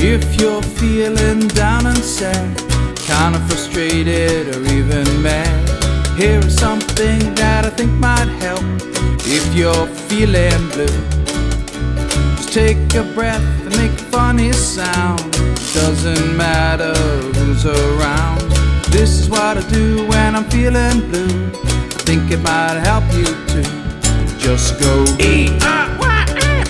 If you're feeling down and sad, kinda frustrated or even mad, here is something that I think might help. If you're feeling blue, just take a breath and make a funny sound. Doesn't matter who's around. This is what I do when I'm feeling blue. I think it might help you too. Just go E-R-Y-A,